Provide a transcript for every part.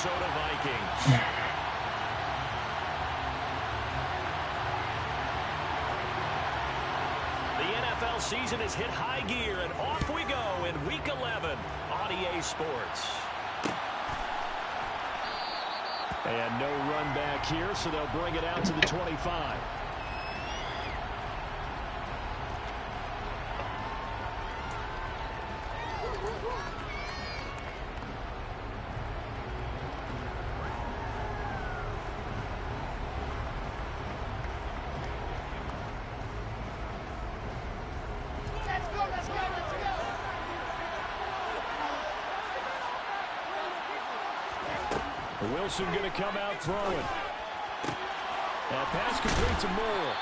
Minnesota Vikings. The NFL season has hit high gear, and off we go in Week 11 on EA Sports. And no run back here, so they'll bring it out to the 25. Wilson going to come out throwing. That pass complete to Moore.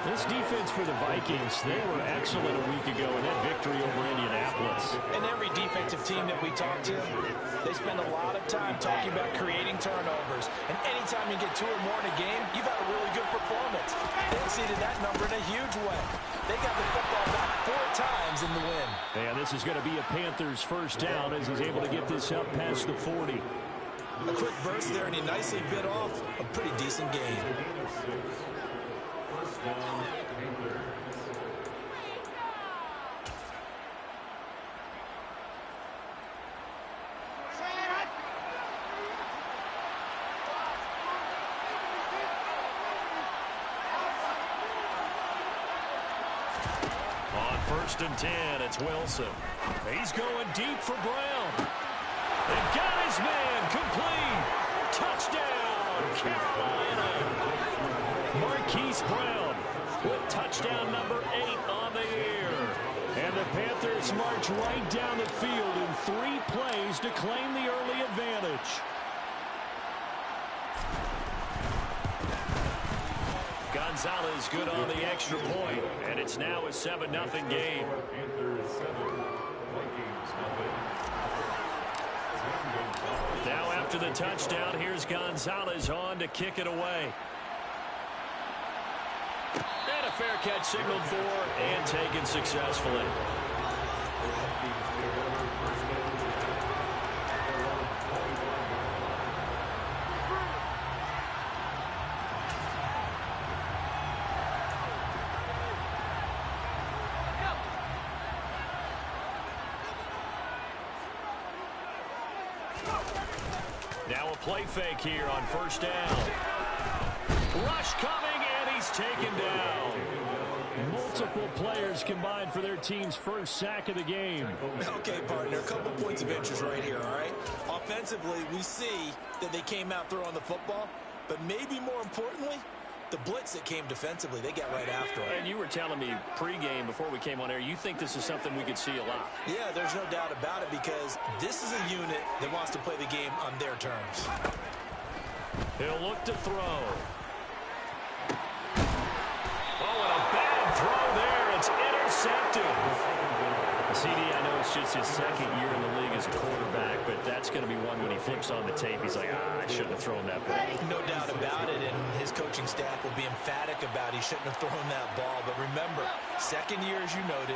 This defense for the Vikings, they were excellent a week ago in that victory over Indianapolis. And every defensive team that we talk to, they spend a lot of time talking about creating turnovers. And anytime you get 2 or more in a game, you've had a really good performance. They exceeded that number in a huge way. They got the football back 4 times in the win. And this is going to be a Panthers first down as he's able to get this up past the 40. A quick burst there, and he nicely bit off a pretty decent gain. On 1st and 10, it's Wilson. He's going deep for Brown. They got his man complete. Touchdown, Carolina. Marquise Brown with touchdown number 8 on the year. And the Panthers march right down the field in 3 plays to claim the early advantage. Gonzalez good on the extra point, and it's now a 7-0 game. Now after the touchdown, here's Gonzalez on to kick it away. And a fair catch signaled for and taken successfully. Now a play fake here on 1st down. Rush coming, and he's taken down. Multiple players combined for their team's first sack of the game. Okay, partner, a couple points of interest right here, all right? Offensively, we see that they came out throwing the football, but maybe more importantly, the blitz that came defensively, they got right after it. And you were telling me pregame before we came on air, you think this is something we could see a lot. Yeah, there's no doubt about it because this is a unit that wants to play the game on their terms. He'll look to throw. Oh, and a bad throw there. It's intercepted. CD, I know it's just his 2nd year in the league as a quarterback, but that's going to be one when he flips on the tape. He's like, I shouldn't have thrown that ball. No doubt about it, and his coaching staff will be emphatic about he shouldn't have thrown that ball. But remember, 2nd year, as you noted,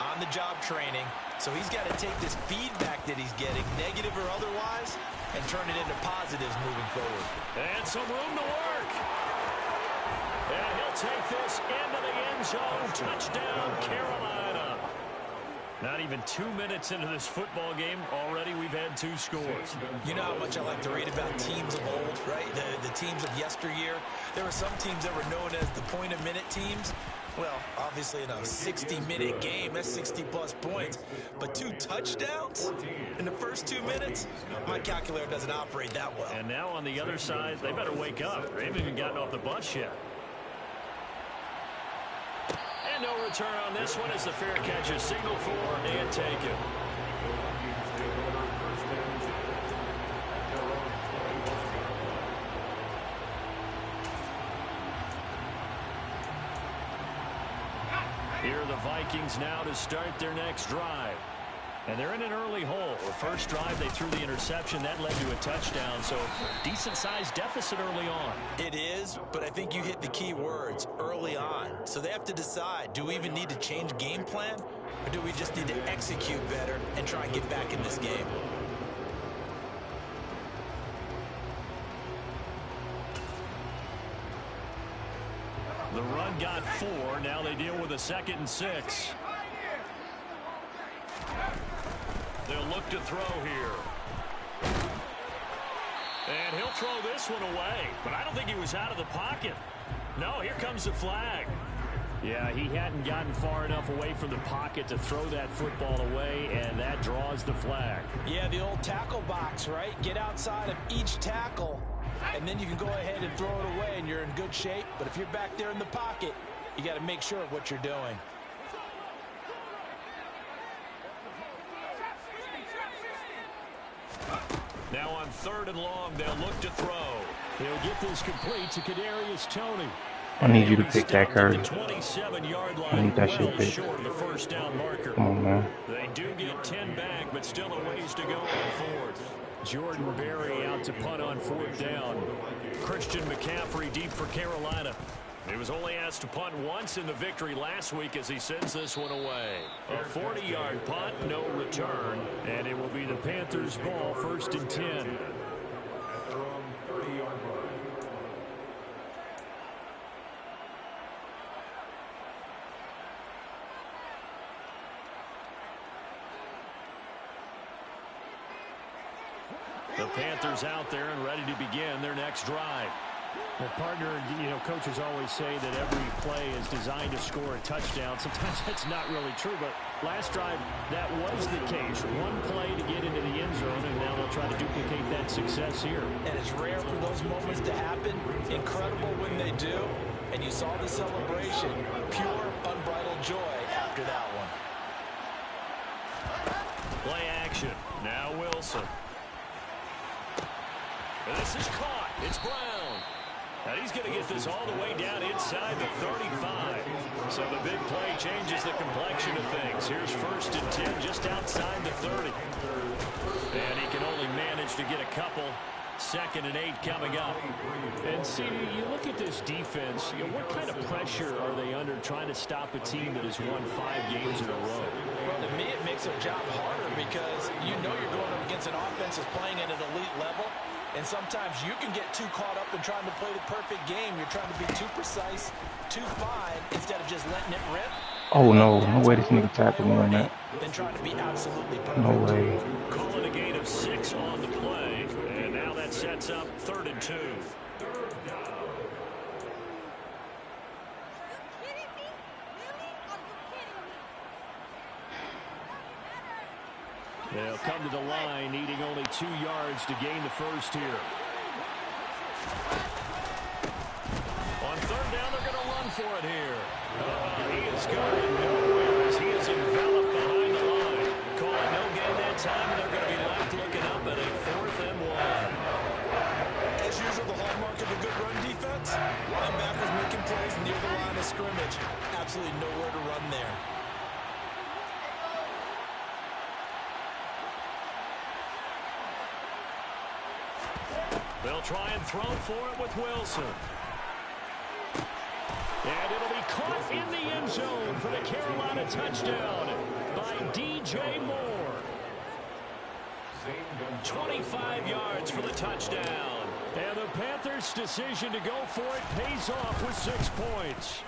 on-the-job training, so he's got to take this feedback that he's getting, negative or otherwise, and turn it into positives moving forward. And some room to work. And he'll take this into the end zone. Touchdown, Carolina. Not even 2 minutes into this football game, already we've had 2 scores. You know how much I like to read about teams of old, right? The teams of yesteryear. There were some teams that were known as the point-a-minute teams. Well, obviously in a 60-minute game, that's 60-plus points. But 2 touchdowns in the first 2 minutes? My calculator doesn't operate that well. And now on the other side, they better wake up. They haven't even gotten off the bus yet. And no return on this one as the fair catch is signaled for and taken. Here are the Vikings now to start their next drive. And they're in an early hole. The first drive, they threw the interception. That led to a touchdown, so decent-sized deficit early on. It is, but I think you hit the key words, early on. So they have to decide, do we even need to change game plan, or do we just need to execute better and try and get back in this game? The run got 4. Now they deal with a 2nd and 6. They'll look to throw here. And he'll throw this one away. But I don't think he was out of the pocket. No, here comes the flag. Yeah, he hadn't gotten far enough away from the pocket to throw that football away, and that draws the flag. Yeah, the old tackle box, right? Get outside of each tackle, and then you can go ahead and throw it away, and you're in good shape. But if you're back there in the pocket, you got to make sure of what you're doing. Now on 3rd and long, they'll look to throw. He'll get this complete to Kadarius Toney. I need you to pick that card. I need that shit picked. Come on, man. They do get 10 back, but still a ways to go on 4th. Jordan Berry out to punt on 4th down. Christian McCaffrey deep for Carolina. He was only asked to punt once in the victory last week as he sends this one away. A 40-yard punt, no return, and it will be the Panthers' ball, 1st and 10. The Panthers out there and ready to begin their next drive. Well, partner, you know, coaches always say that every play is designed to score a touchdown. Sometimes that's not really true, but last drive, that was the case. One play to get into the end zone, and now they'll try to duplicate that success here. And it's rare for those moments to happen. Incredible when they do. And you saw the celebration. Pure, unbridled joy after that one. Play action. Now Wilson. This is caught. It's Brown. And he's going to get this all the way down inside the 35. So the big play changes the complexion of things. Here's 1st and 10 just outside the 30. And he can only manage to get a couple. 2nd and 8 coming up. And see, you look at this defense, you know, what kind of pressure are they under trying to stop a team that has won 5 games in a row? Well, to me, it makes their job harder because you know you're going up against an offense that's playing at an elite level. And sometimes you can get too caught up in trying to play the perfect game. You're trying to be too precise, too fine, instead of just letting it rip. Oh, no. No way this nigga tackled me on that. Then trying to be absolutely perfect. No way. Calling a gain of 6 on the play. And now that sets up 3rd and 2. They'll come to the line, needing only 2 yards to gain the first here. On 3rd down, they're going to run for it here. He is going nowhere as he is enveloped behind the line. Calling no gain that time, and they're going to be left looking up at a 4th and 1. As usual, the hallmark of a good run defense, linebackers making plays near the line of scrimmage. Absolutely nowhere to run there. They'll try and throw for it with Wilson. And it'll be caught in the end zone for the Carolina touchdown by DJ Moore. 25 yards for the touchdown. And the Panthers' decision to go for it pays off with 6 points.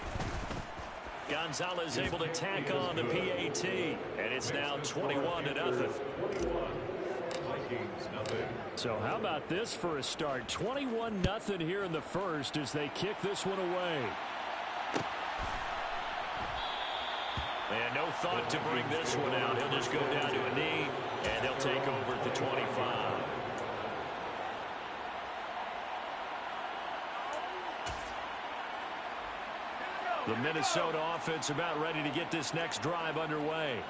Gonzalez able to tack on the PAT. And it's now 21-0. So how about this for a start? 21-0 here in the first as they kick this one away. And no thought to bring this one out. He'll just go down to a knee, and he'll take over at the 25. The Minnesota offense about ready to get this next drive underway.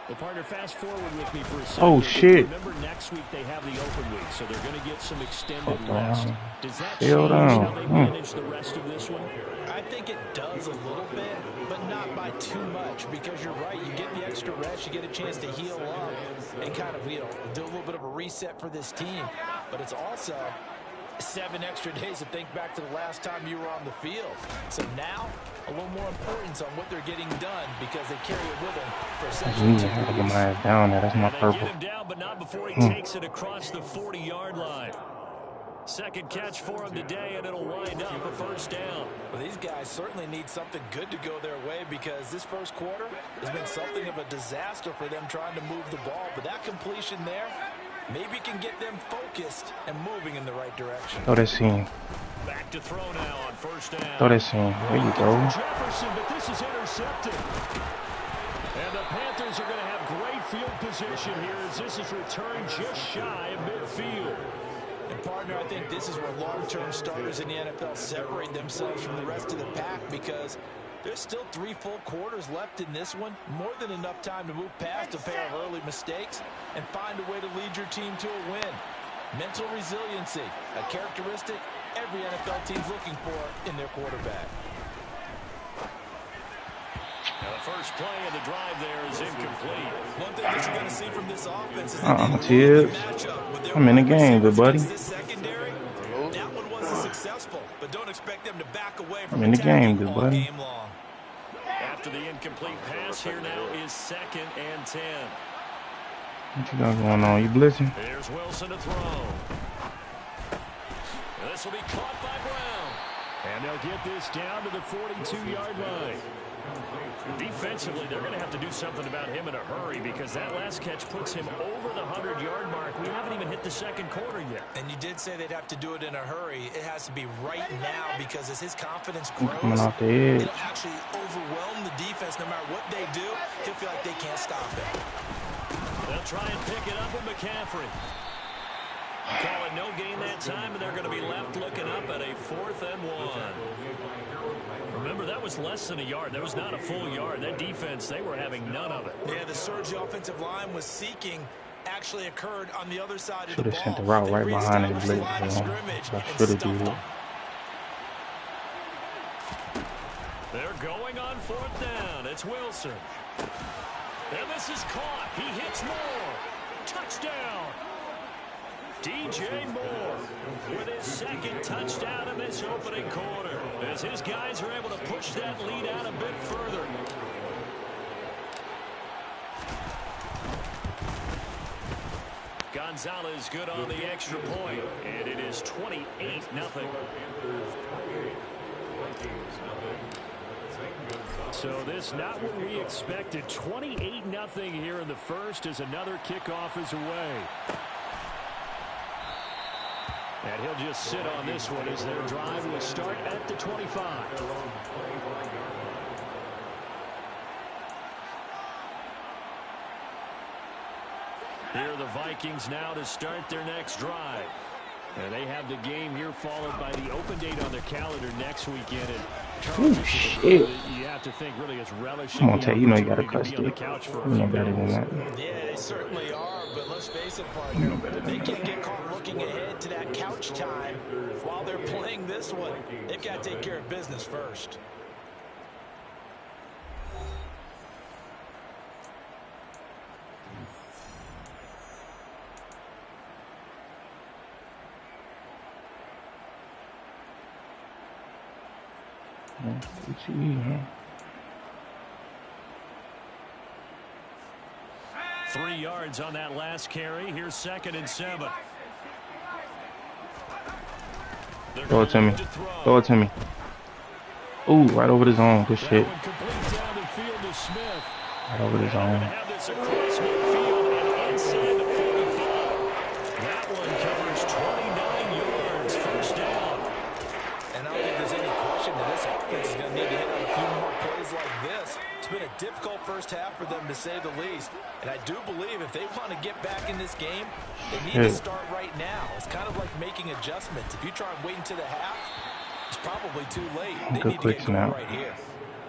Well, partner, fast forward with me for a second. Oh, shit. Remember, next week they have the open week, so they're going to get some extended rest. Does that change how they manage the rest of this one? I think it does a little bit, but not by too much, because you're right. You get the extra rest, you get a chance to heal up and kind of, do a little bit of a reset for this team. But it's also 7 extra days to think back to the last time you were on the field. So now, a little more importance on what they're getting done because they carry it with them for essentially 2 I have to get my ass down there. That's my purple. Get him down, but not before he takes it across the 40-yard line. Second catch for him today, and it'll wind up a first down. Well, these guys certainly need something good to go their way because this first quarter has been something of a disaster for them trying to move the ball. But that completion there maybe can get them focused and moving in the right direction. Throw that scene. Back to throw now on first down. Throw that scene. There you go. Jefferson, but this is intercepted. And the Panthers are going to have great field position here as this is returned just shy of midfield. And partner, I think this is where long-term starters in the NFL separate themselves from the rest of the pack because there's still 3 full quarters left in this one. More than enough time to move past a pair of early mistakes and find a way to lead your team to a win. Mental resiliency, a characteristic every NFL team's looking for in their quarterback. Now the first play of the drive there is incomplete. One thing that you're going to see from this offense is that they love the matchup. I'm in the game, good buddy. This secondary, that one wasn't successful, but don't expect them to back away from I'm in the game, good all buddy. game long. After the incomplete pass, here now is 2nd and 10. What you got going on? You blitzing? Here's Wilson to throw. This will be caught by Brown. And they'll get this down to the 42-yard line. Defensively, they're going to have to do something about him in a hurry because that last catch puts him over the 100-yard mark. We haven't even hit the second quarter yet. And you did say they'd have to do it in a hurry. It has to be right now because as his confidence grows, coming off the edge. it'll actually overwhelm the defense. No matter what they do, he'll feel like they can't stop him. They'll try and pick it up with McCaffrey. Call it no gain that time, and they're going to be left looking up at a 4th and 1. Remember, that was less than a yard. That was not a full yard. That defense, they were having none of it. Yeah, the surge the offensive line was seeking actually occurred on the other side of the ball. Should have sent the route right behind his leg. I should have did. They're going on 4th down. It's Wilson. And this is caught. He hits Moore. Touchdown. DJ Moore with his 2nd touchdown in this opening quarter as his guys are able to push that lead out a bit further. Gonzalez good on the extra point, and it is 28-0. So this not what we expected. 28-0 here in the first as another kickoff is away. And he'll just sit on this one as their drive will start at the 25. Here are the Vikings now to start their next drive. And they have the game here followed by the open date on their calendar next weekend. And Ooh, shit. You have to think really is relishing. I'm gonna tell you, you gotta clutch it. You know better than that. Yeah, they certainly are, but let's face it, partner. They can't get caught looking ahead to that couch time while they're playing this one. They've got to take care of business first. Huh? 3 yards on that last carry. Here's 2nd and 7. Throw it to me. Throw it to me. Ooh, right over the zone. Good shit. Right over the zone. That one covers 29 yards. First down. And I don't think there's any question that this offense is going to need to hit on a few more plays like this. It's been a difficult first half for them, to say the least. And I do believe if they want to get back in this game, they need to start right now. It's kind of like making adjustments. If you try and wait until the half, it's probably too late. They need to get going right here.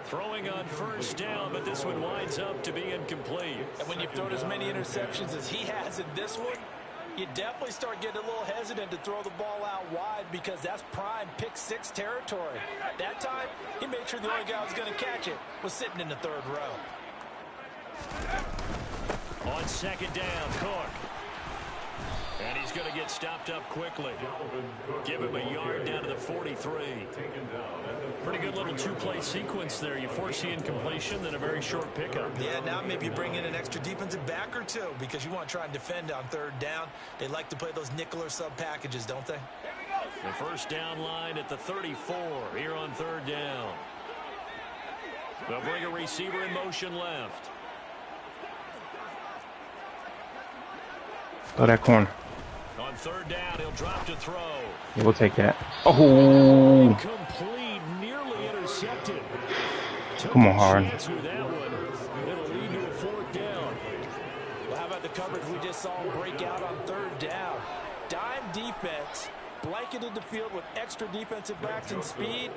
Throwing on first down, but this one winds up to be incomplete. And when you've thrown as many interceptions as he has in this one, you definitely start getting a little hesitant to throw the ball out wide because that's prime pick-6 territory. That time, he made sure the only guy who was going to catch it was sitting in the 3rd row. On 2nd down, Cook. And he's going to get stopped up quickly. Give him a yard down to the 43. Pretty good little 2-play sequence there. You force the incompletion, then a very short pickup. Yeah, now maybe bring in an extra defensive back or 2 because you want to try and defend on 3rd down. They like to play those nickel or sub packages, don't they? The first down line at the 34 here on third down. They'll bring a receiver in motion left. Throw that corner. On third down, he'll drop to throw. Yeah, we'll take that. Oh! Incomplete, nearly intercepted. Come on, Hard. With that one. It'll lead to a fourth down. Well, how about the coverage we just saw him break out on third down? Dime defense, blanketed the field with extra defensive backs and speed,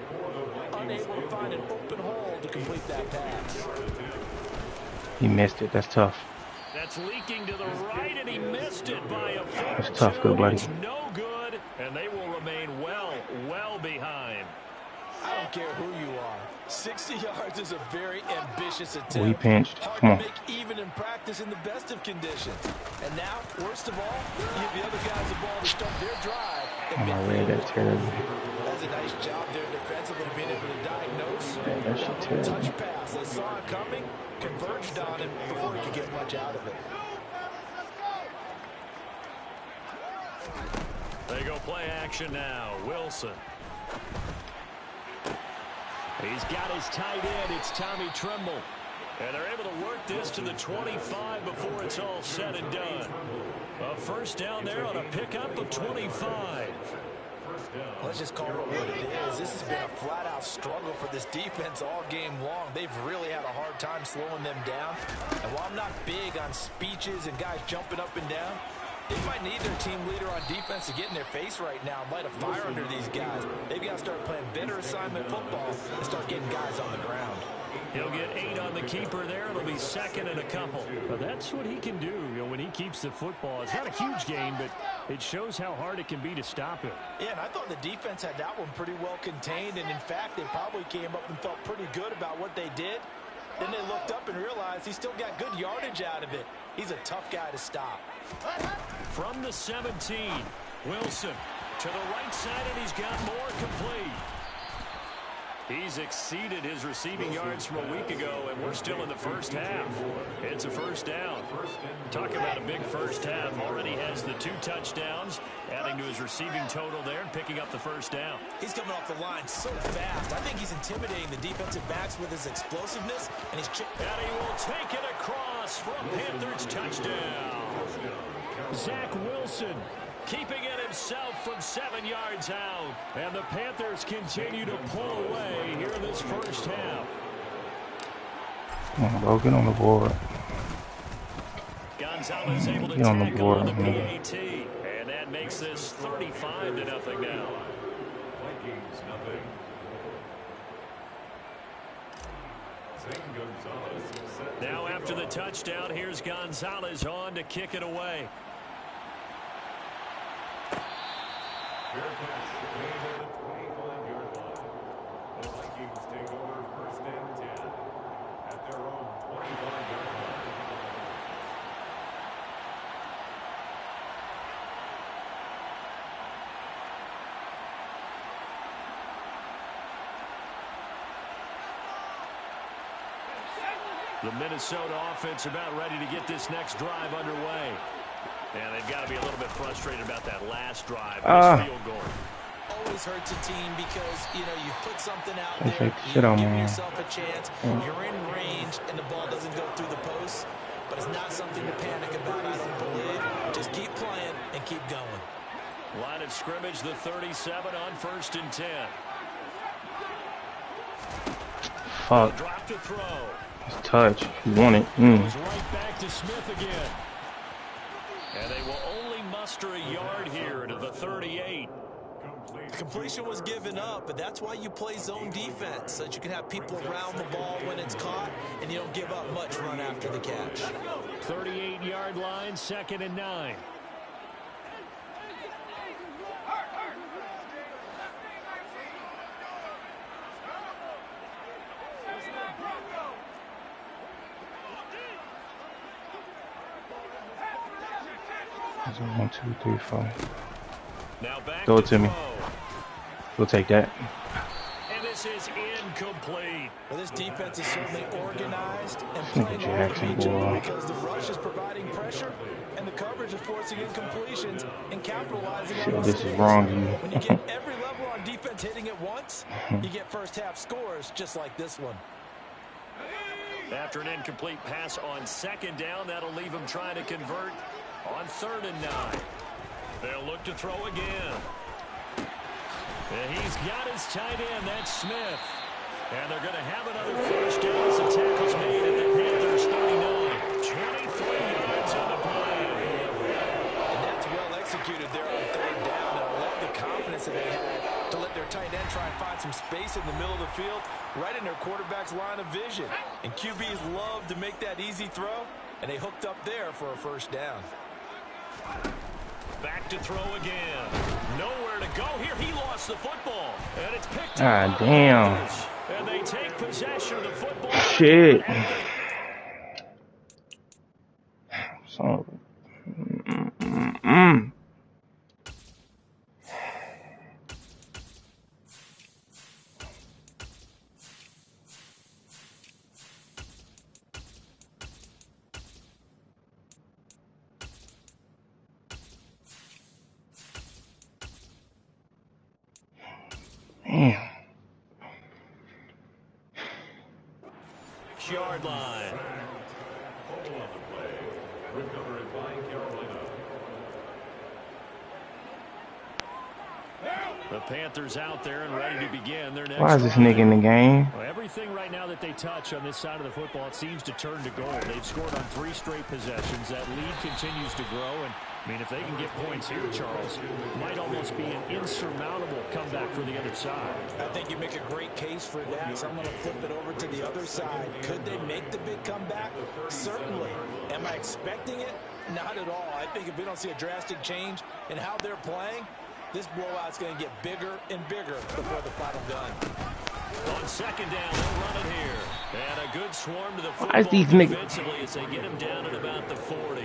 unable to find an open hole to complete that pass. He missed it. That's tough. That's leaking to the right, and he missed it by a foot. That's tough, good buddy. It's no good, and they will remain well behind. I don't care who you are. 60 yards is a very ambitious attempt. Oh, he pinched. Hard Come on. to make even in practice in the best of conditions. And now, worst of all, you have the other guys the ball to start their drive. Oh my red, that's terrible. That's a nice job there defensively, being able to diagnose. Yeah, that shit terrible. Touch pass. They saw it coming, converged on him before he could get much out of it. They go play action now. Wilson. He's got his tight end. It's Tommy Tremble. And they're able to work this to the 25 before it's all said and done. A first down there on a pickup of 25. Let's just call it what it is. This has been a flat-out struggle for this defense all game long. They've really had a hard time slowing them down. And while I'm not big on speeches and guys jumping up and down, they might need their team leader on defense to get in their face right now and light a fire under these guys. They've got to start playing better assignment football and start getting guys on the ground. He'll get 8 on the keeper there. It'll be second and a couple. But that's what he can do, when he keeps the football. It's not a huge gain, but it shows how hard it can be to stop him. Yeah, and I thought the defense had that one pretty well contained. And, in fact, they probably came up and felt pretty good about what they did. Then they looked up and realized he still got good yardage out of it. He's a tough guy to stop. From the 17, Wilson to the right side, and he's got more complete. He's exceeded his receiving yards from a week ago, and we're still in the first half. It's a first down. Talk about a big first half. Already has the 2 touchdowns, adding to his receiving total there and picking up the first down. He's coming off the line so fast. I think he's intimidating the defensive backs with his explosiveness. And he will take it across for a Panthers touchdown. Zach Wilson keeping it himself from 7 yards out. And the Panthers continue to pull away here in this first half. Come on, bro. Get on the board. Gonzalez able to Get on the tackle board, on the man. PAT. And that makes this 35-0 now. Now after the touchdown, here's Gonzalez on to kick it away. Fair catch made at the 25-yard line. The Vikings take over first and 10 at their own 25-yard line. The Minnesota offense about ready to get this next drive underway. And they've got to be a little bit frustrated about that last drive. Field goal. Always hurts a team because, you put something out Don't there, take shit on give me. yourself a chance, you're in range, and the ball doesn't go through the post. But it's not something to panic about, I don't believe. Just keep playing and keep going. Line of scrimmage, the 37 on first and 10. Fuck. Drop to throw. It's touch. You want it. Goes right back to Smith again. And they will only muster a yard here to the 38. The completion was given up, but that's why you play zone defense, so that you can have people around the ball when it's caught, and you don't give up much run after the catch. 38-yard line, second and 9. That's 1, 2, 3, 4. Now back Throw it to me. throw. We'll take that. And this is incomplete. Well, this defense is certainly organized and playing Jackson, off each other boy. because the rush is providing pressure and the coverage is forcing incompletions and capitalizing Shit, on this mistakes. is wrong, you. When you get every level on defense hitting at once, you get first half scores just like this one. After an incomplete pass on second down, that'll leave him trying to convert on 3rd and 9. They'll look to throw again. And he's got his tight end, that's Smith. And they're going to have another first down as the tackle's made at the Panthers 39. 23 yards on the play. And that's well executed there on 3rd down. And I love the confidence that they had to let their tight end try and find some space in the middle of the field, right in their quarterback's line of vision. And QBs love to make that easy throw, and they hooked up there for a first down. Back to throw again. Nowhere to go here. He lost the football. And it's picked God up. damn. And they take possession of the football. Shit. So. Damn. Yard line. Recovered by Carolina. The Panthers out there and ready to begin their next. Why is this nigga in the game? Well, everything right now that they touch on this side of the football, it seems to turn to gold. They've scored on 3 straight possessions. That lead continues to grow. And, I mean, if they can get points here, Charles, it might almost be an insurmountable comeback for the other side. I think you make a great case for that, so I'm going to flip it over to the other side. Could they make the big comeback? Certainly. Am I expecting it? Not at all. I think if we don't see a drastic change in how they're playing, this blowout's going to get bigger and bigger before the final gun. On 2nd down, they'll run it here. And a good swarm to the football Why is these niggas defensively as they get him down at about the 40.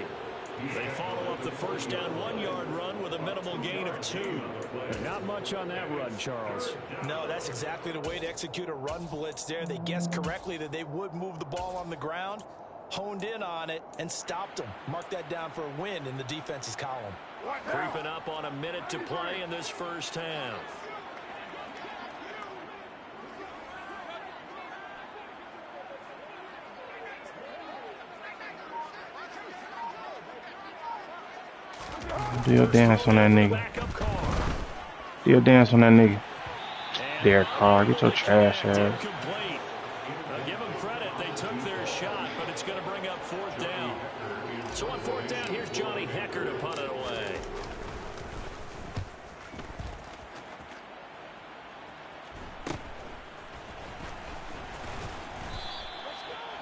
They follow up the first down 1-yard run with a minimal gain of 2. Not much on that run, Charles. No, that's exactly the way to execute a run blitz there. They guessed correctly that they would move the ball on the ground, honed in on it, and stopped them. Mark that down for a win in the defense's column. Creeping up on a minute to play in this first half. Do your dance on that nigga. Do your dance on that nigga. Derek Carr, get your trash ass. Now give them credit, they took their shot, but it's going to bring up 4th down. So on 4th down, here's Johnny Hecker to punt it away.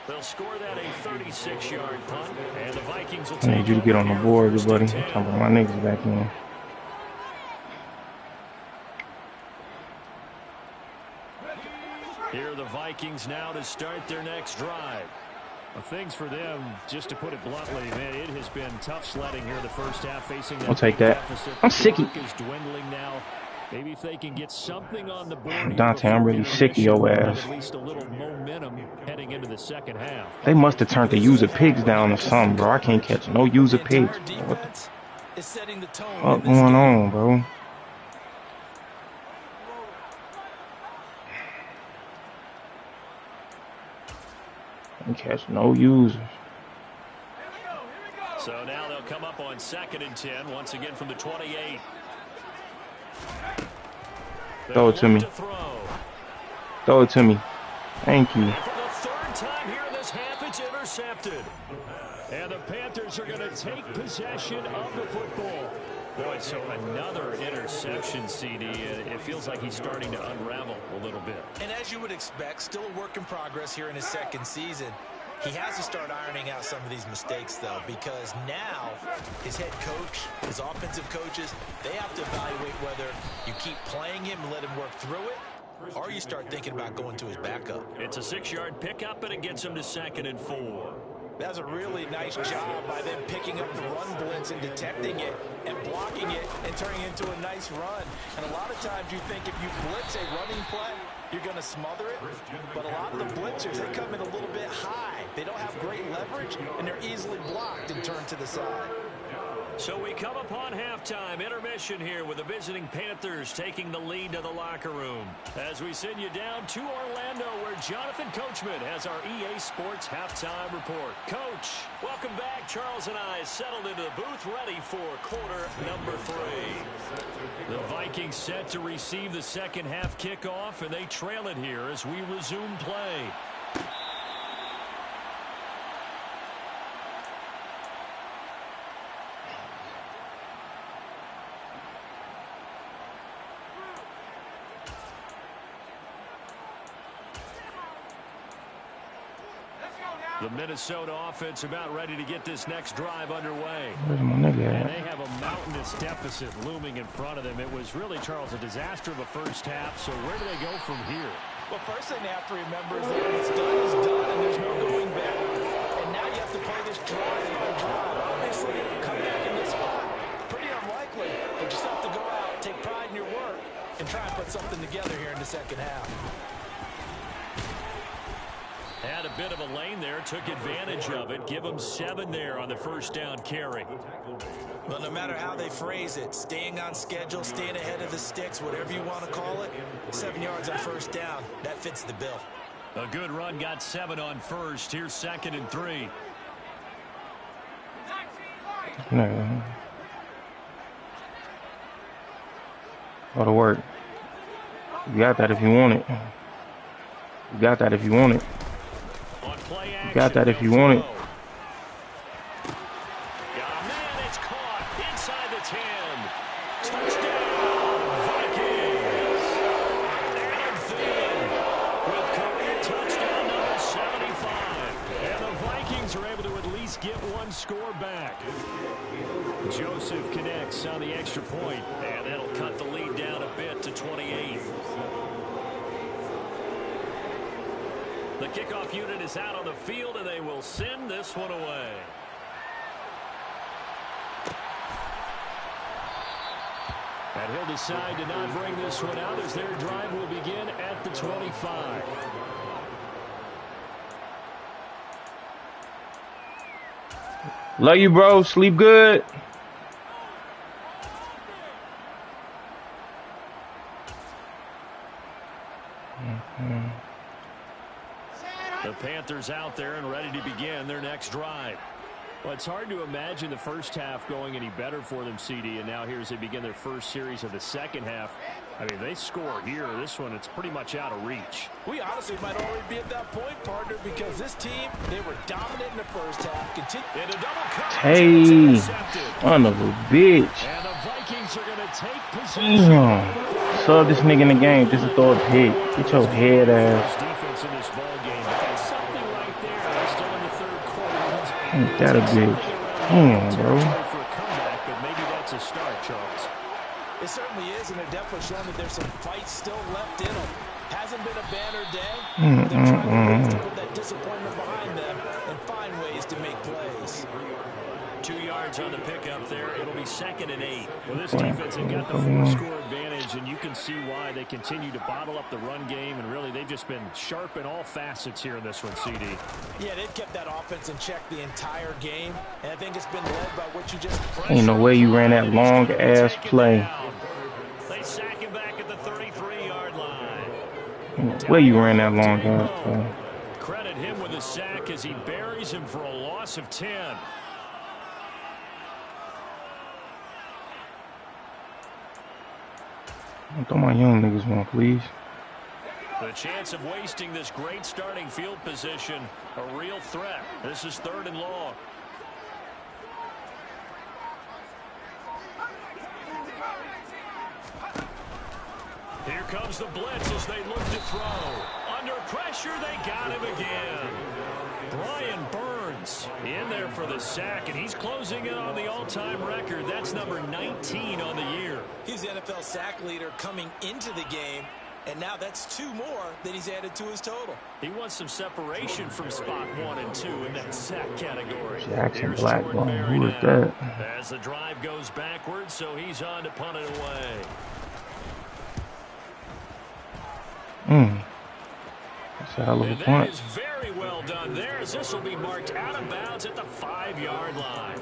They'll score that a 36-yard punt, and the Vikings will take I need you to get on the board, good buddy. I'm talking about my niggas back in. Here are the Vikings now to start their next drive. Well, things for them, just to put it bluntly, man, it has been tough sledding here the first half, facing that I'll take big that. deficit. I'm sick of The clock is dwindling now. Maybe if they can get something on the board. Dante, I'm really sick of your ass. At least a little momentum heading into the second half. They must have turned the user pigs down or something, bro. I can't catch no user pigs. What Is setting the tone the fuck in this going game. on, bro? Can't catch no users. So now they'll come up on 2nd and 10, once again from the 28. Throw it to me. Throw it to me. Thank you. And for the 3rd time here in this half, it's intercepted. And the Panthers are going to take possession of the football. Boy, so another interception, CD. It feels like he's starting to unravel a little bit. And as you would expect, still a work in progress here in his 2nd season. He has to start ironing out some of these mistakes, though, because now his head coach, his offensive coaches, they have to evaluate whether you keep playing him and let him work through it, or you start thinking about going to his backup. It's a 6-yard pickup, and it gets him to 2nd and 4. That's a really nice job by them picking up the run blitz and detecting it and blocking it and turning it into a nice run. And a lot of times you think if you blitz a running play, you're going to smother it. But a lot of the blitzers, they come in a little bit high. They don't have great leverage, and they're easily blocked and turned to the side. So we come upon halftime, intermission here with the visiting Panthers taking the lead to the locker room. As we send you down to Orlando, where Jonathan Coachman has our EA Sports halftime report. Coach, welcome back. Charles and I settled into the booth ready for quarter number 3. The Vikings set to receive the second half kickoff, and they trail it here as we resume play. The Minnesota offense about ready to get this next drive underway. Where's my nigga at? And they have a mountainous deficit looming in front of them. It was really, Charles, a disaster of a first half. So where do they go from here? Well, first thing they have to remember is that what's done is done, and there's no going back. And now you have to play this drive by drive. Obviously, they don't come back in this spot. Pretty unlikely. But you just have to go out, take pride in your work, and try and put something together here in the second half. Had a bit of a lane there, took advantage of it. Give them 7 there on the first down carry. Well, no matter how they phrase it, staying on schedule, staying ahead of the sticks, whatever you want to call it, 7 yards on first down, that fits the bill. A good run, got 7 on first. Here's 2nd and 3. No. Go to work. You got that if you want it. You got that if you want it. You got that if you want it. Got a man, it's caught inside the 10. Touchdown, Vikings. Adam Thielen with career touchdown number 75. And the Vikings are able to at least get one score back. Joseph connects on the extra point, and that'll cut the lead down a bit to 28. The kickoff unit is out on the field, and they will send this one away. And he'll decide to not bring this one out as their drive will begin at the 25. Love you, bro. Sleep good. The Panthers out there and ready to begin their next drive. Well, it's hard to imagine the first half going any better for them, CD, and now here as they begin their first series of the second half. I mean, they score here. This one, it's pretty much out of reach. We honestly might already be at that point, partner, because this team, they were dominant in the first half. Into double coverage. Hey, son of a bitch. And the Vikings are going to take possession. Damn. Sub this nigga in the game just to throw a pick. Get your head ass. Defense in this ball game. That's something right there. They're still in the third quarter. Ain't that a bitch? Damn, bro. For a comeback, but maybe that's a start, Charles. It certainly is, and they're definitely showing that there's some fight still left in them. Hasn't been a banner day. They're trying to put that disappointment behind them and find ways to make plays. 2 yards on the pickup there. It'll be 2nd and 8. Well, this defense has got the 4-score advantage, and you can see why they continue to bottle up the run game, and really they've just been sharp in all facets here in this one, CD. Yeah, they've kept that offense in check the entire game, and I think it's been led by what you just... Ain't no way you ran that long ass play. They sack him back at the 33-yard line. Ain't no way you ran that long ass play. Credit him with a sack as he buries him for a loss of 10. Don't throw my young niggas one, please. The chance of wasting this great starting field position, a real threat. This is 3rd and long. Here comes the blitz as they look to throw. Under pressure, they got him again. Brian Burns in there for the sack, and he's closing in on the all-time record. That's number 19 on the year. He's the NFL sack leader coming into the game, and now that's 2 more that he's added to his total. He wants some separation from spot 1 and 2 in that sack category. Jackson Blackburn, who is that? As the drive goes backwards, so he's on to punt it away. a hell of a And that punt. is very well done there, as this will be marked out of bounds at the 5-yard line.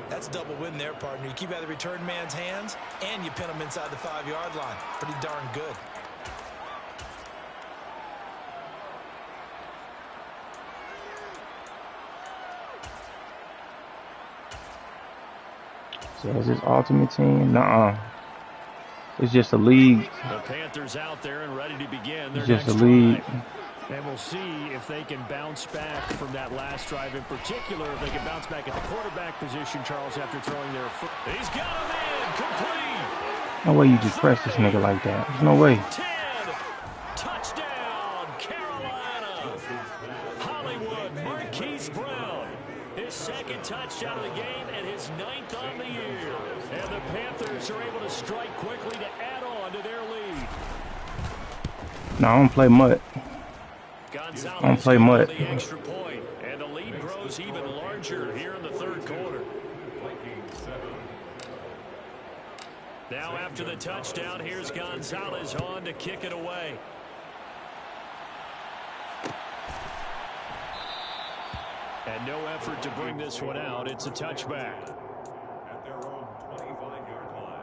That's a double win there, partner. You keep out of the return man's hands, and you pin him inside the 5-yard line. Pretty darn good. So is this ultimate team? Nuh-uh. It's just a league. The Panthers out there and ready to begin their It's just a next league. drive. And we'll see if they can bounce back from that last drive, in particular, if they can bounce back at the quarterback position, Charles, after throwing their foot. He's got a man, complete. No way you just press this nigga like that. There's no way. 10. Touchdown, Carolina. Hollywood Marquise Brown. His second touchdown of the game and his 9th on the year. And the Panthers are able to strike quickly to add on to their lead. No, I don't play mutt. Gonzalez I don't play mutt. the extra point, and the lead grows even larger here in the third quarter. Now after the touchdown, here's Gonzalez on to kick it away. And no effort to bring this one out. It's a touchback. At their own 25-yard line.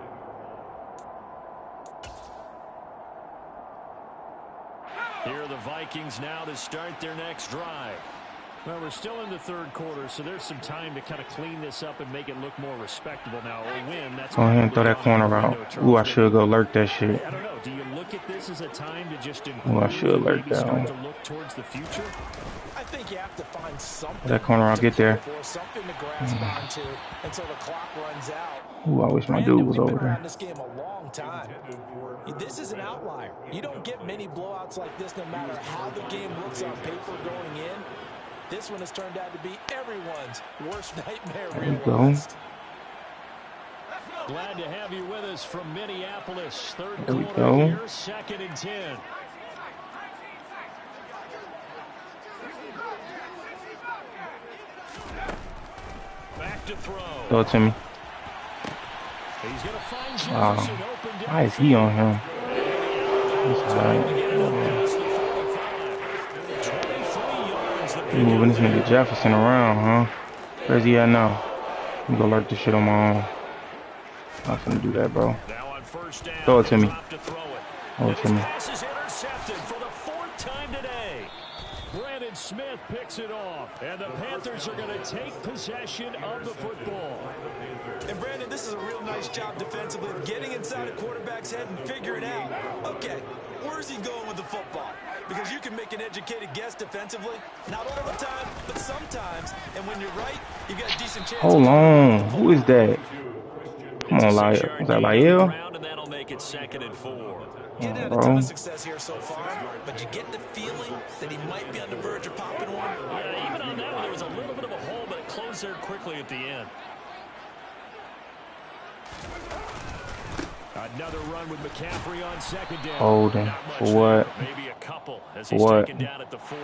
Here are the Vikings now to start their next drive. Well, we're still in the third quarter, so there's some time to kind of clean this up and make it look more respectable now. A win, that's Go ahead and throw that corner out. Ooh, I should go lurk that shit. I don't know. Do you look at this as a time to just Ooh, I should improve lurk and maybe that start one. to look towards the future? I think you have to find something. That corner, I'll get there. Something to grasp onto until the clock runs out. Ooh, I wish my dude was We've over been there. around this game a long time. This is an outlier. You don't get many blowouts like this no matter how the game looks on paper going in. This one has turned out to be everyone's worst nightmare There you go. realized. Glad to have you with us from Minneapolis. Third There we quarter go. here, 2nd and 10. Back to throw. Throw it to me. He's going to find Wow. Jefferson open down. Why is he on him? That's alright. You moving this nigga Jefferson around, huh? Where's he at now? Let me go lurk this shit on my own. I'm not gonna do that, bro. Now on first down, Throw it to me. drop to throw it. Throw it to me. Pass is intercepted for the 4th time today. Brandon Smith picks it off, and the Panthers are going to take possession of the football. And Brandon, this is a real nice job defensively of getting inside a quarterback's head and figuring out, okay, where's he going with the football? Because you can make an educated guess defensively, not all the time, but sometimes. And when you're right, you got a decent chance. Hold on. Who is that? Come on, Lyle. Is that Lyle? And that'll make it 2nd and 4. Getting had a ton of success here so far, but you get the feeling that he might be on the verge of popping one. Yeah, even on that one, there was a little bit of a hole, but it closed there quickly at the end. Another run with McCaffrey on 2nd down. Holding. For what? Maybe a couple as For he's what? taken down at the 40.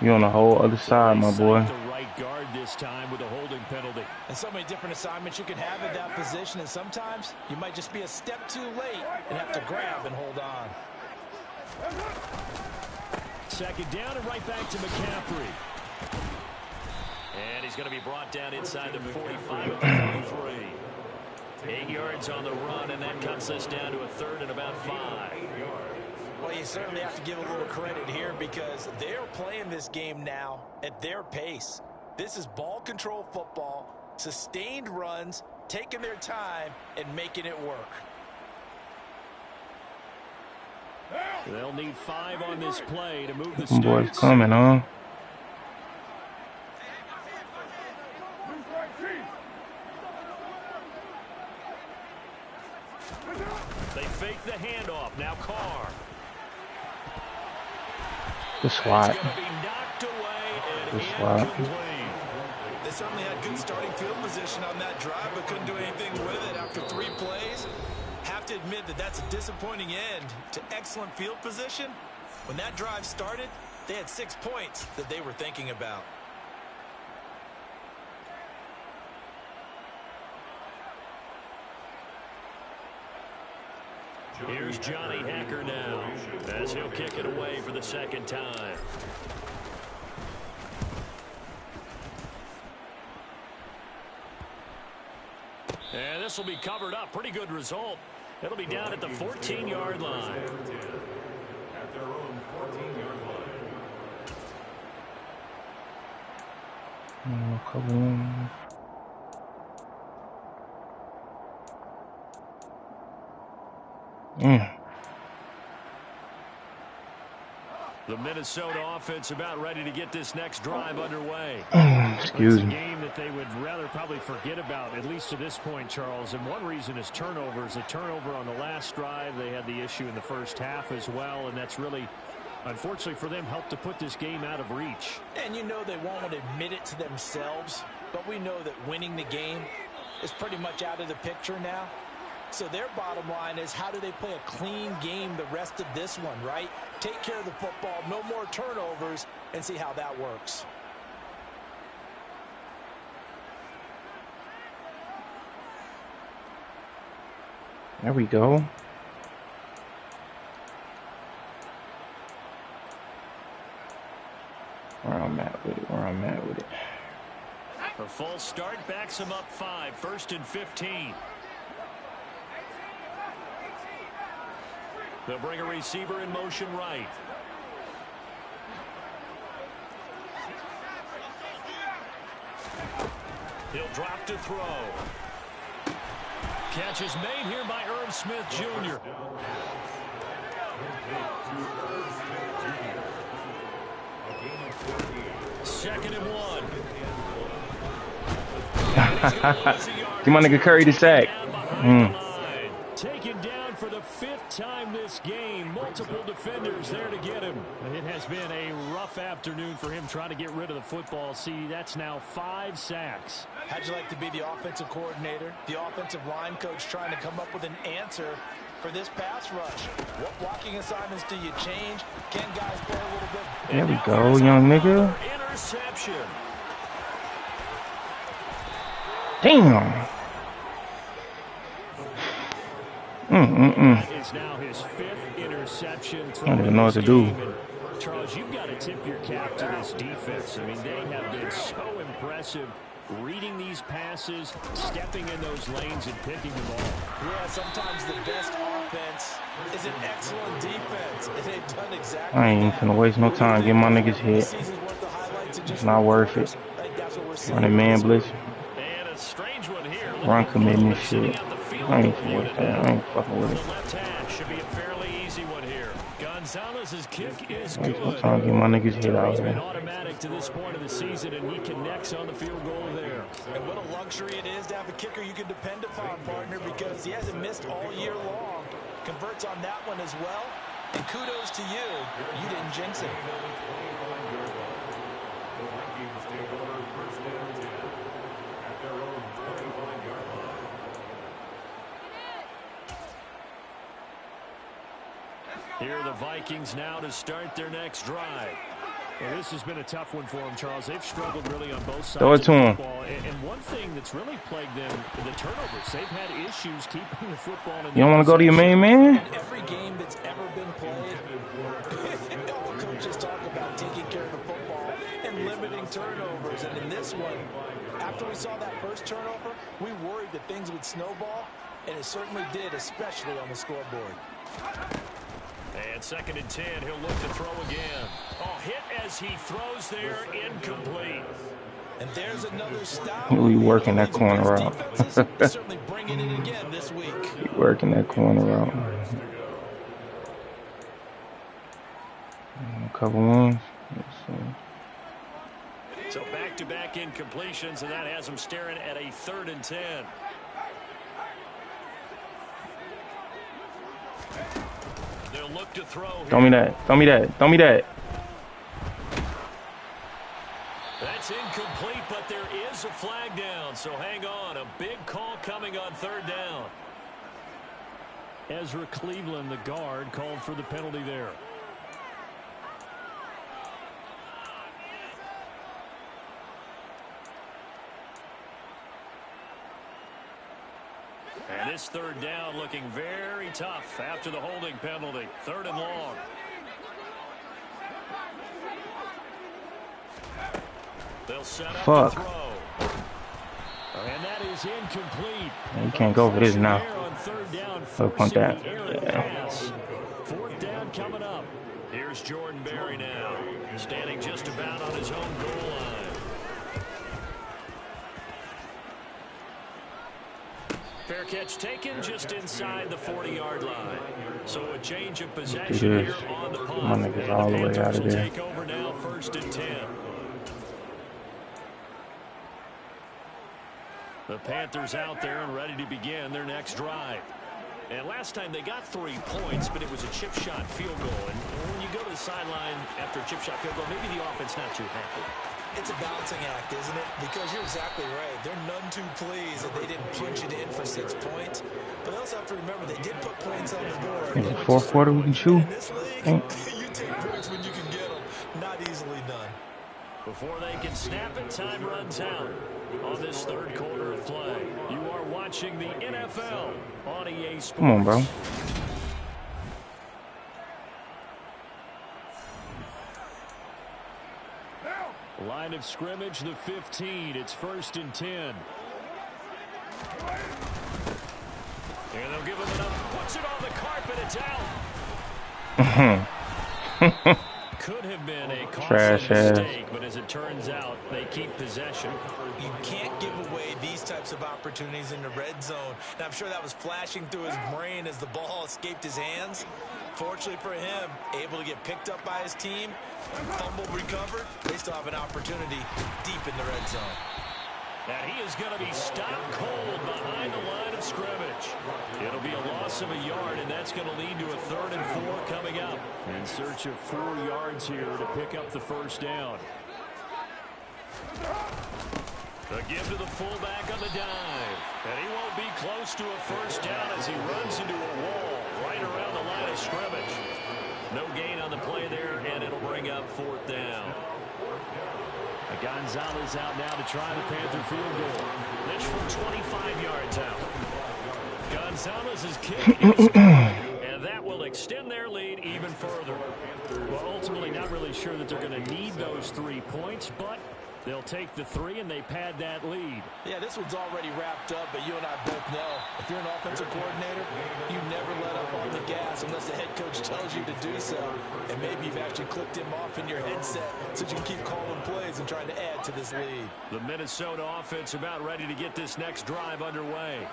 You on the whole other side, my boy. The right guard this time with a holding penalty. And so many different assignments you can have at that position, and sometimes you might just be a step too late and have to grab and hold on. 2nd down and right back to McCaffrey. And he's going to be brought down inside the 45 of the 43. 8 yards on the run, and that cuts us down to a 3rd and about 5. Well, you certainly have to give a little credit here because they're playing this game now at their pace. This is ball control football, sustained runs, taking their time, and making it work. They'll need 5 on this play to move the Some boys sticks. coming, huh? They fake the handoff. Now Carr. The swat. It's going to be knocked away and The swat. incomplete. They certainly had good starting field position on that drive, but couldn't do anything with it after 3 plays. Have to admit that that's a disappointing end to excellent field position. When that drive started, they had 6 points that they were thinking about. Here's Johnny Hacker now as he'll kick it away for the second time. And this will be covered up. Pretty good result. It'll be down at the 14-yard line. At their own 14-yard line. Couple ones. The Minnesota offense about ready to get this next drive underway. Excuse me. It's a game that they would rather probably forget about, at least to this point, Charles. And one reason is turnovers. A turnover on the last drive. They had the issue in the first half as well, and that's really, unfortunately for them, helped to put this game out of reach. And you know they won't admit it to themselves, but we know that winning the game is pretty much out of the picture now. So their bottom line is, how do they play a clean game the rest of this one, right? Take care of the football, no more turnovers, and see how that works. There we go. Where I'm at with it. A false start backs him up 5. 1st and 15. They'll bring a receiver in motion right. He'll drop to throw. Catch is made here by Irv Smith Jr. Second and 1. Give my nigga Curry the sack. Taken down for the 5th time this game. Multiple defenders there to get him. It has been a rough afternoon for him trying to get rid of the football. See, that's now 5 sacks. How'd you like to be the offensive coordinator, the offensive line coach, trying to come up with an answer for this pass rush? What blocking assignments do you change? Can guys play a little bit? There we go, young nigga. Interception. Damn. That is now his 5th interception. I don't even know what to do. And Charles, you've got to tip your cap to this defense. I mean, they have been so impressive reading these passes, stepping in those lanes, and picking them off. Yeah, sometimes the best offense is an excellent defense, and they've done exactly I ain't that. finna waste no time getting my niggas hit. It's not worth it. Running man blitz. And a strange one here. Run committing this shit. I ain't finna waste that. I ain't fucking with The it. left hash should be a fairly easy one here. Gonzalez's kick is Waste no good. time getting my niggas hit out He's been here. automatic to this point of the season, and he connects on the field goal there. And what a luxury it is to have a kicker you can depend upon, partner, because he hasn't missed all year long. Converts on that one as well. And kudos to you. You didn't jinx it. The Vikings take over 1st and 10 at their own 25-yard line. Here are the Vikings now to start their next drive. Well, this has been a tough one for them, Charles. They've struggled really on both sides Throw it of to the him. football. And one thing that's really plagued them, the turnovers. They've had issues keeping the football in. You don't want to go to your main man? In every game that's ever been played, all coaches talk about taking care of the football and limiting turnovers. And in this one, after we saw that first turnover, we worried that things would snowball, and it certainly did, especially on the scoreboard. And 2nd and 10, he'll look to throw again. Oh, hit as he throws there, incomplete. And there's another stop. We working that corner out. Certainly bringing it again this week. Working that corner out. A couple ones. Let's see. So back-to-back incompletions, and that has him staring at a 3rd and 10. They'll look to throw here. Throw me that. Throw me that. Throw me that. That's incomplete, but there is a flag down, so hang on. A big call coming on 3rd down. Ezra Cleveland, the guard, called for the penalty there. And this third down looking very tough after the holding penalty. 3rd and long. They'll set up the throw. And that is incomplete. Yeah, you can't go for this now. On 3rd down, I'll punt that. Yeah. 4th down coming up. Here's Jordan Berry now, standing just about on his own goal line. Fair catch taken just inside the 40-yard line. So a change of possession here on the punt. My niggas all the way out of there. Take over now, 1st and 10. The Panthers out there and ready to begin their next drive. And last time they got 3 points, but it was a chip shot field goal. And when you go to the sideline after a chip shot field goal, maybe the offense not too happy. It's a balancing act, isn't it? Because you're exactly right. They're none too pleased that they didn't punch it in for 6 points. But they also have to remember they did put points on the board. In the 4th quarter, we can chew. In this league, you take points when you can get them. Not easily done. Before they can snap it, time runs out on this 3rd quarter of play. You are watching the NFL on EA Sports. Come on, bro. Line of scrimmage, the 15. It's 1st and 10. And they'll give him enough. Puts it on the carpet. It's out. Could have been a costly mistake, but as it turns out, they keep possession. You can't give away these types of opportunities in the red zone. And I'm sure that was flashing through his brain as the ball escaped his hands. Fortunately for him, able to get picked up by his team, fumble recovered. They still have an opportunity deep in the red zone. And he is going to be stopped cold behind the line of scrimmage. It'll be a loss of a yard, and that's going to lead to a 3rd and 4 coming up. In search of 4 yards here to pick up the 1st down. A give to the fullback on the dive. And he won't be close to a 1st down as he runs into a wall right around the line of scrimmage. No gain on the play there, and it'll bring up 4th down. Gonzalez out now to try the Panther field goal. This from 25 yards out. Gonzalez's kick is good, and that will extend their lead even further. Well, ultimately not really sure that they're going to need those 3 points, but they'll take the 3 and they pad that lead. Yeah, this one's already wrapped up, but you and I both know if you're an offensive coordinator, you never let up on the gas unless the head coach tells you to do so. And maybe you've actually clicked him off in your headset so you can keep calling plays and trying to add to this lead. The Minnesota offense about ready to get this next drive underway.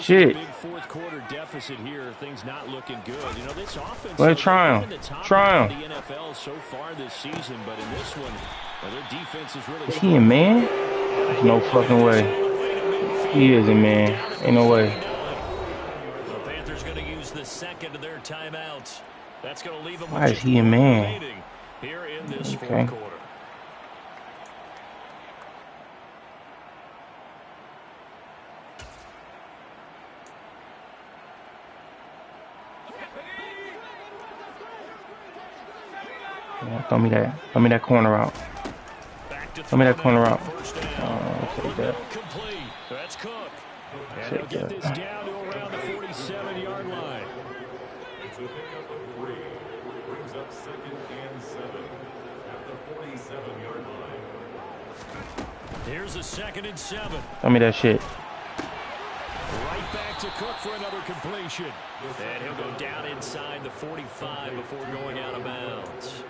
Shit. A big 4th quarter deficit here. Things not looking good. You know, this offense Well, try him. the NFL so far this season, but in this one, well, their defense is really. Is he a man? There's no fucking way. He is a man. Ain't no way. The Panthers going to use the 2nd of their timeouts. That's going to leave them. Why is he a man? Here in this 4th quarter. Yeah, throw me that corner out. Throw me that corner out. Take that. That's Cook. And they'll get this down to around the 47-yard line. It's a pickup of 3. Brings up 2nd and 7 at the 47-yard line. Here's a 2nd and 7. Throw me that shit. Right back to Cook for another completion. And he'll go down inside the 45 before going out of bounds.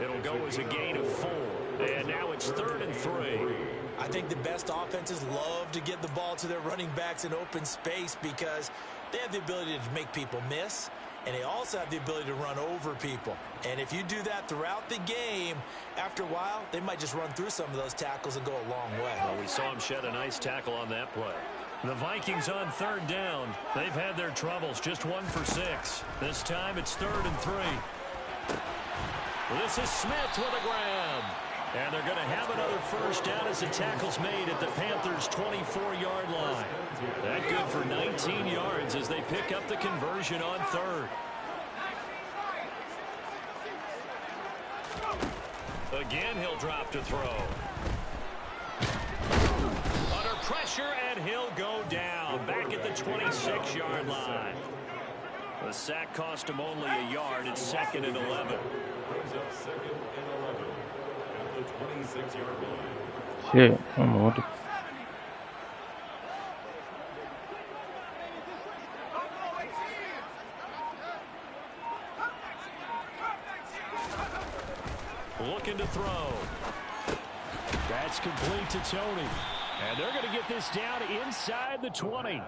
It'll go as a gain of 4. And now it's 3rd and 3. I think the best offenses love to get the ball to their running backs in open space because they have the ability to make people miss, and they also have the ability to run over people. And if you do that throughout the game, after a while, they might just run through some of those tackles and go a long way. Well, we saw him shed a nice tackle on that play. The Vikings on 3rd down. They've had their troubles, just 1 for 6. This time it's 3rd and 3. This is Smith with a grab. And they're going to have another 1st down as the tackle's made at the Panthers' 24-yard line. That good for 19 yards as they pick up the conversion on 3rd. Again, he'll drop to throw. Under pressure, and he'll go down. Back at the 26-yard line. The sack cost him only a yard. It's 2nd and 11. Brings up 2nd and 11 at the 26-yard line. Shit, I don't know what the... Looking to throw. That's complete to Tony. And they're going to get this down inside the 20.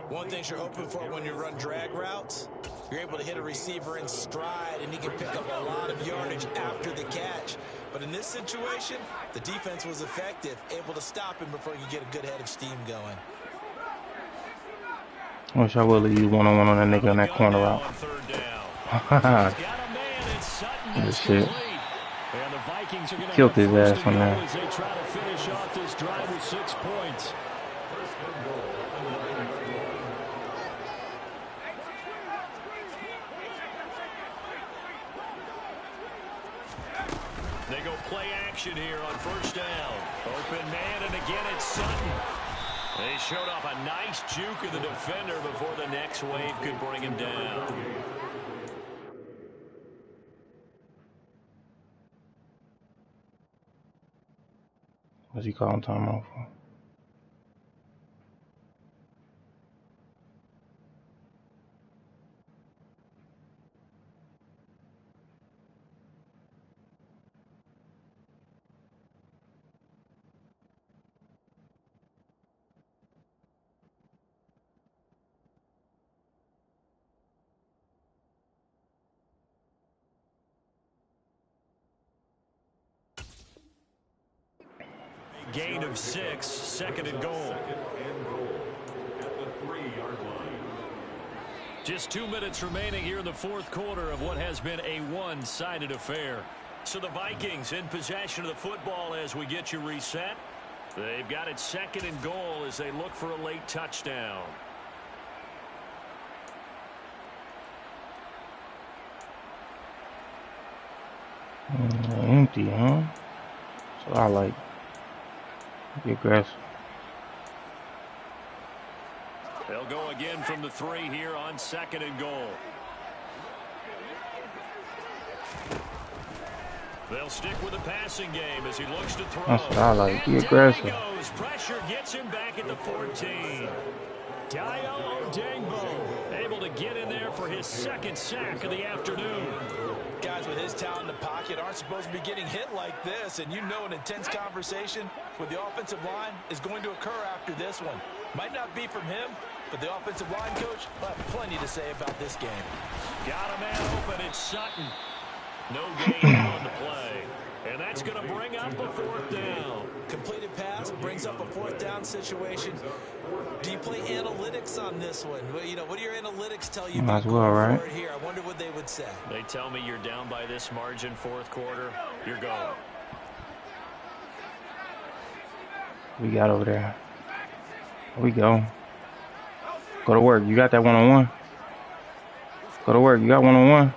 One thing you're hoping for when you run drag routes, you're able to hit a receiver in stride, and he can pick up a lot of yardage after the catch. But in this situation, the defense was effective, able to stop him before you get a good head of steam going. I wish I would leave you one-on-one on that nigga on that corner route. Good shit. And the Vikings are going to Killed his ass on that. as they try to finish off this drive with 6 points. They go play action here on 1st down. Open man, and again it's Sutton. They showed off a nice juke of the defender before the next wave could bring him down. What's he calling timeout for? Gain of 6, 2nd and goal. 2nd and goal at the 3-yard line. Just 2 minutes remaining here in the 4th quarter of what has been a one-sided affair. So the Vikings in possession of the football as we get you reset. They've got it 2nd and goal as they look for a late touchdown. Empty, huh? So I like. Be aggressive. They'll go again from the 3 here on 2nd and goal. They'll stick with the passing game as he looks to throw. That's what I like. Be And aggressive. down he goes. Pressure gets him back at the 14. Dayo Odengbo able to get in there for his 2nd sack of the afternoon. Guys with his talent in the pocket aren't supposed to be getting hit like this, and you know an intense conversation with the offensive line is going to occur after this one. Might not be from him, but the offensive line coach will have plenty to say about this game. Got a man open. It's Sutton. No gain on the play. And that's going to bring up a 4th down. Completed pass brings up a 4th down situation. Do you play analytics on this one? Well, you know, what do your analytics tell you? Might as well, right? Here, I wonder what they would say. They tell me you're down by this margin 4th quarter. You're going. We got over there. Here we go. Go to work. You got that one-on-one? Go to work. You got one-on-one?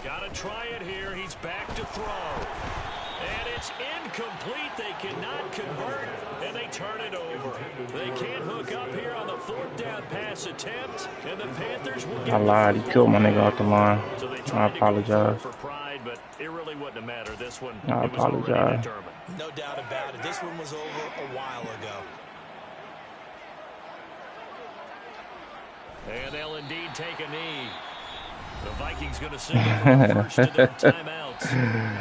Got to try it here. He's back to throw. And it's incomplete. They cannot convert, and they turn it over. They can't hook up here on the 4th down pass attempt, and the Panthers will get I lied. He killed my nigga off the line. So they I tried to go apologize. for pride, but it really wouldn't have mattered. This one, I it was already apologize. determined. No doubt about it. This one was over a while ago. And they'll indeed take a knee. The Vikings going to signal for the first of their timeouts.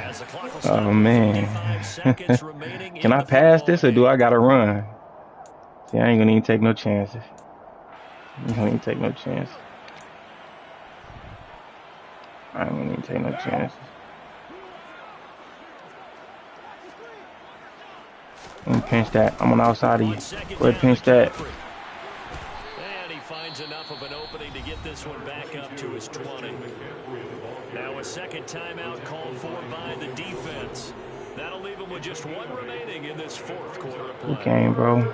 As the clock will stop Oh, man. 45 seconds remaining Can in I the pass football this or do game. I got to run? See, I ain't going to even take no chances. I ain't going to even take no chances. I ain't going to even take no chances. I'm going to pinch that. I'm on the outside of you. 1 second Go ahead, down pinch to that. Caffrey. And he finds enough of an opening to get this one back up to his 20. Now a 2nd timeout called for by the defense. That'll leave him with just 1 remaining in this 4th quarter of play. Good game, bro.